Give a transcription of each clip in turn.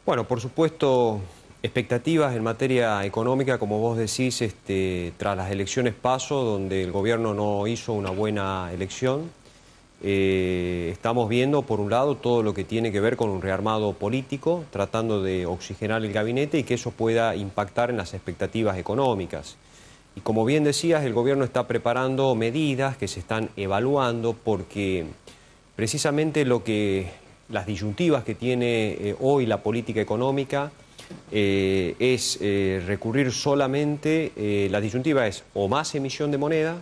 Bueno, por supuesto, expectativas en materia económica, como vos decís, tras las elecciones PASO, donde el gobierno no hizo una buena elección. Estamos viendo, por un lado, todo lo que tiene que ver con un rearmado político, tratando de oxigenar el gabinete y que eso pueda impactar en las expectativas económicas. Y como bien decías, el gobierno está preparando medidas que se están evaluando porque precisamente las disyuntivas que tiene hoy la política económica es recurrir solamente, la disyuntiva es o más emisión de moneda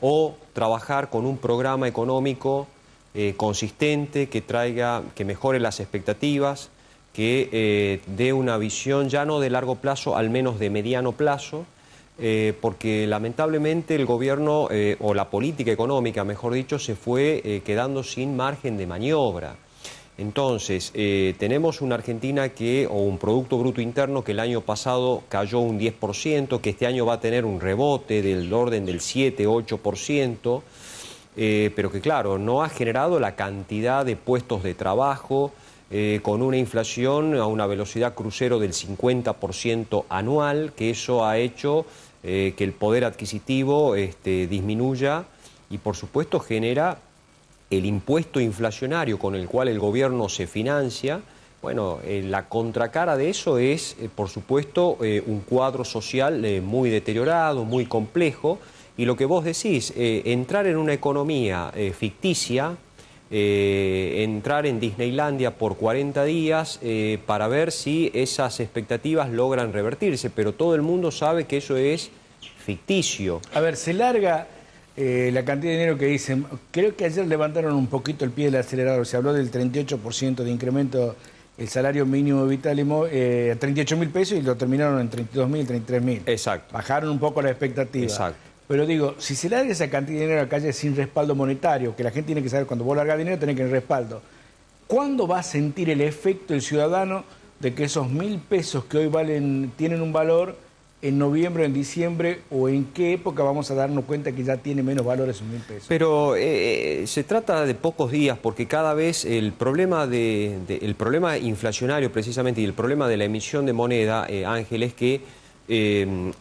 o trabajar con un programa económico consistente que mejore las expectativas, que dé una visión ya no de largo plazo, al menos de mediano plazo, porque lamentablemente el gobierno, o la política económica, mejor dicho, se fue quedando sin margen de maniobra. Entonces, tenemos una Argentina o un Producto Bruto Interno que el año pasado cayó un 10%, que este año va a tener un rebote del orden del 7-8%, pero que claro, no ha generado la cantidad de puestos de trabajo, con una inflación a una velocidad crucero del 50% anual, que eso ha hecho que el poder adquisitivo disminuya y por supuesto genera el impuesto inflacionario con el cual el gobierno se financia. Bueno, la contracara de eso es, por supuesto, un cuadro social muy deteriorado, muy complejo, y lo que vos decís, entrar en una economía ficticia, entrar en Disneylandia por 40 días para ver si esas expectativas logran revertirse, pero todo el mundo sabe que eso es ficticio. A ver, se larga la cantidad de dinero que dicen. Creo que ayer levantaron un poquito el pie del acelerador. Se habló del 38% de incremento el salario mínimo vital a 38.000 pesos y lo terminaron en 32.000, 33.000. Exacto. Bajaron un poco la expectativa. Exacto. Pero digo, si se larga esa cantidad de dinero a la calle sin respaldo monetario, que la gente tiene que saber, cuando vos largas dinero tenés que tener respaldo, ¿cuándo va a sentir el efecto el ciudadano de que esos 1.000 pesos que hoy tienen un valor en noviembre, en diciembre, o en qué época vamos a darnos cuenta que ya tiene menos valor esos 1.000 pesos? Pero se trata de pocos días, porque cada vez el problema inflacionario precisamente y el problema de la emisión de moneda, Ángel, es que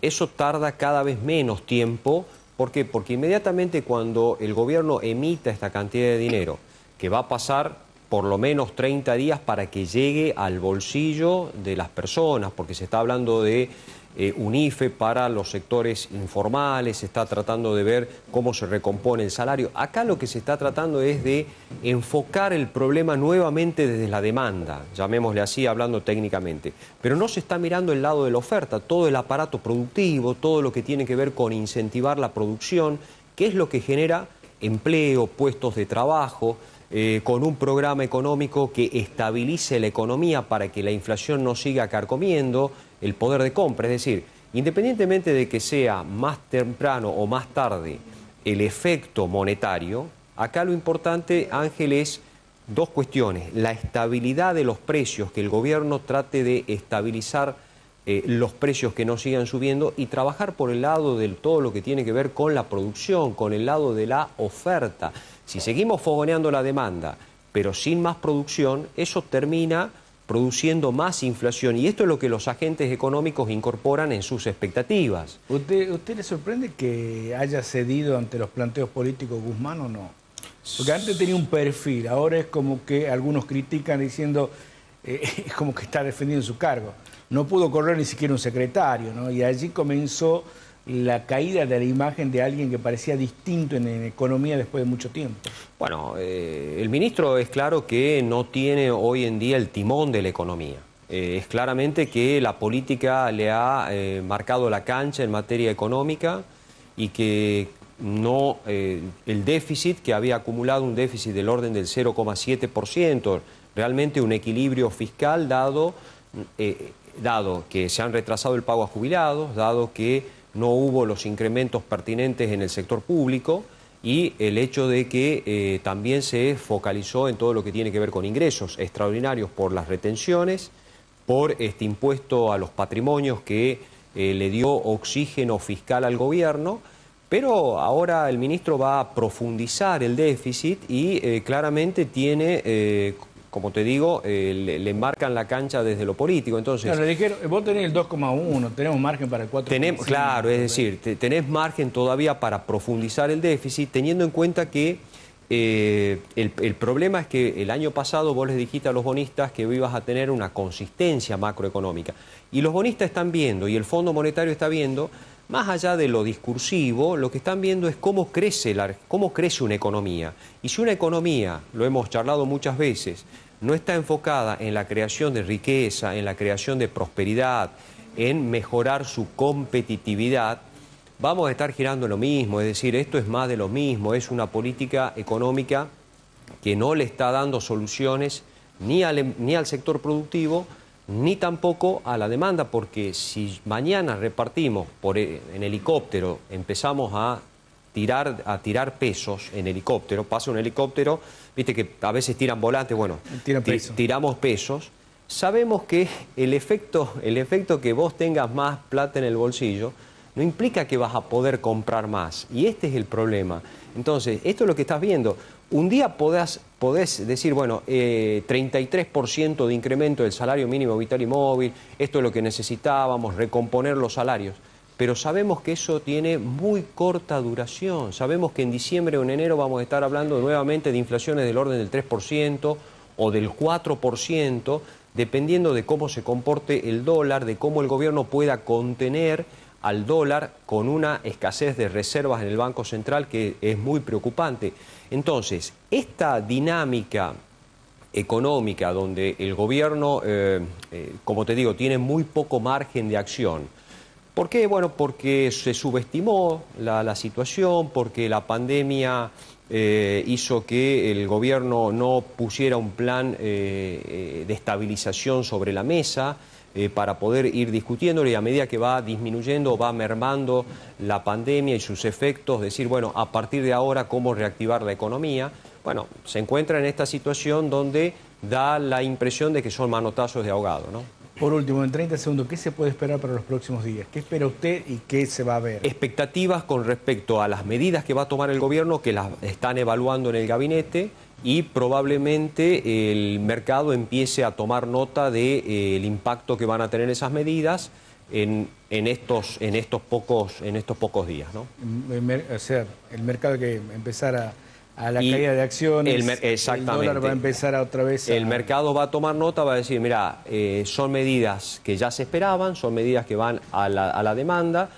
eso tarda cada vez menos tiempo. ¿Por qué? Porque inmediatamente cuando el gobierno emita esta cantidad de dinero, que va a pasar por lo menos 30 días para que llegue al bolsillo de las personas, porque se está hablando de un IFE para los sectores informales, se está tratando de ver cómo se recompone el salario. Acá lo que se está tratando es de enfocar el problema nuevamente desde la demanda, llamémosle así, hablando técnicamente. Pero no se está mirando el lado de la oferta, todo el aparato productivo, todo lo que tiene que ver con incentivar la producción, que es lo que genera empleo, puestos de trabajo, con un programa económico que estabilice la economía para que la inflación no siga carcomiendo el poder de compra. Es decir, independientemente de que sea más temprano o más tarde el efecto monetario, acá lo importante, Ángel, es dos cuestiones: la estabilidad de los precios, que el gobierno trate de estabilizar los precios que no sigan subiendo, y trabajar por el lado de todo lo que tiene que ver con la producción, con el lado de la oferta. Si seguimos fogoneando la demanda, pero sin más producción, eso termina produciendo más inflación, y esto es lo que los agentes económicos incorporan en sus expectativas. ¿Usted le sorprende que haya cedido ante los planteos políticos Guzmán o no? Porque antes tenía un perfil, ahora es como que algunos critican diciendo es como que está defendiendo su cargo. No pudo correr ni siquiera un secretario, ¿no? Y allí comenzó la caída de la imagen de alguien que parecía distinto en economía después de mucho tiempo. Bueno, el ministro es claro que no tiene hoy en día el timón de la economía. Es claramente que la política le ha marcado la cancha en materia económica y que no, el déficit que había acumulado, un déficit del orden del 0,7%, realmente un equilibrio fiscal dado que se han retrasado el pago a jubilados, dado que no hubo los incrementos pertinentes en el sector público, y el hecho de que también se focalizó en todo lo que tiene que ver con ingresos extraordinarios por las retenciones, por este impuesto a los patrimonios que le dio oxígeno fiscal al gobierno. Pero ahora el ministro va a profundizar el déficit y claramente tiene como te digo, le marcan la cancha desde lo político. Entonces, claro, le dijeron, vos tenés el 2,1, tenemos margen para el 4,5. Claro, es decir, tenés margen todavía para profundizar el déficit, teniendo en cuenta que el problema es que el año pasado vos les dijiste a los bonistas que ibas a tener una consistencia macroeconómica. Y los bonistas están viendo, y el Fondo Monetario está viendo, más allá de lo discursivo, lo que están viendo es cómo crece una economía. Y si una economía, lo hemos charlado muchas veces, no está enfocada en la creación de riqueza, en la creación de prosperidad, en mejorar su competitividad, vamos a estar girando lo mismo. Es decir, esto es más de lo mismo, es una política económica que no le está dando soluciones ni al sector productivo, ni tampoco a la demanda, porque si mañana repartimos en helicóptero, empezamos a tirar pesos en helicóptero, pasa un helicóptero, viste que a veces tiran volantes, bueno, tiramos pesos, sabemos que el efecto que vos tengas más plata en el bolsillo no implica que vas a poder comprar más, y este es el problema. Entonces, esto es lo que estás viendo. Un día podés decir, bueno, 33% de incremento del salario mínimo vital y móvil, esto es lo que necesitábamos, recomponer los salarios. Pero sabemos que eso tiene muy corta duración. Sabemos que en diciembre o en enero vamos a estar hablando nuevamente de inflaciones del orden del 3% o del 4%, dependiendo de cómo se comporte el dólar, de cómo el gobierno pueda contener al dólar con una escasez de reservas en el Banco Central que es muy preocupante. Entonces, esta dinámica económica donde el gobierno, como te digo, tiene muy poco margen de acción. ¿Por qué? Bueno, porque se subestimó la situación, porque la pandemia hizo que el gobierno no pusiera un plan de estabilización sobre la mesa, para poder ir discutiéndolo, y a medida que va disminuyendo, va mermando la pandemia y sus efectos, decir, bueno, a partir de ahora, ¿cómo reactivar la economía? Bueno, se encuentra en esta situación donde da la impresión de que son manotazos de ahogado, ¿no? Por último, en 30 segundos, ¿qué se puede esperar para los próximos días? ¿Qué espera usted y qué se va a ver? Expectativas con respecto a las medidas que va a tomar el gobierno, que las están evaluando en el gabinete, y probablemente el mercado empiece a tomar nota del impacto que van a tener esas medidas en estos pocos días, ¿no? O sea, el mercado que empezara a la caída de acciones, exactamente. El dólar va a empezar otra vez El mercado va a tomar nota, va a decir, mira, son medidas que ya se esperaban, son medidas que van a la demanda,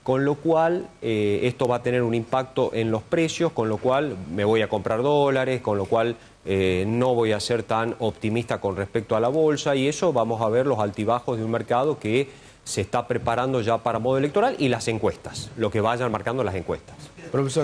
con lo cual esto va a tener un impacto en los precios, con lo cual me voy a comprar dólares, con lo cual no voy a ser tan optimista con respecto a la bolsa, y eso vamos a ver los altibajos de un mercado que se está preparando ya para modo electoral, y las encuestas, lo que vayan marcando las encuestas. Profesor.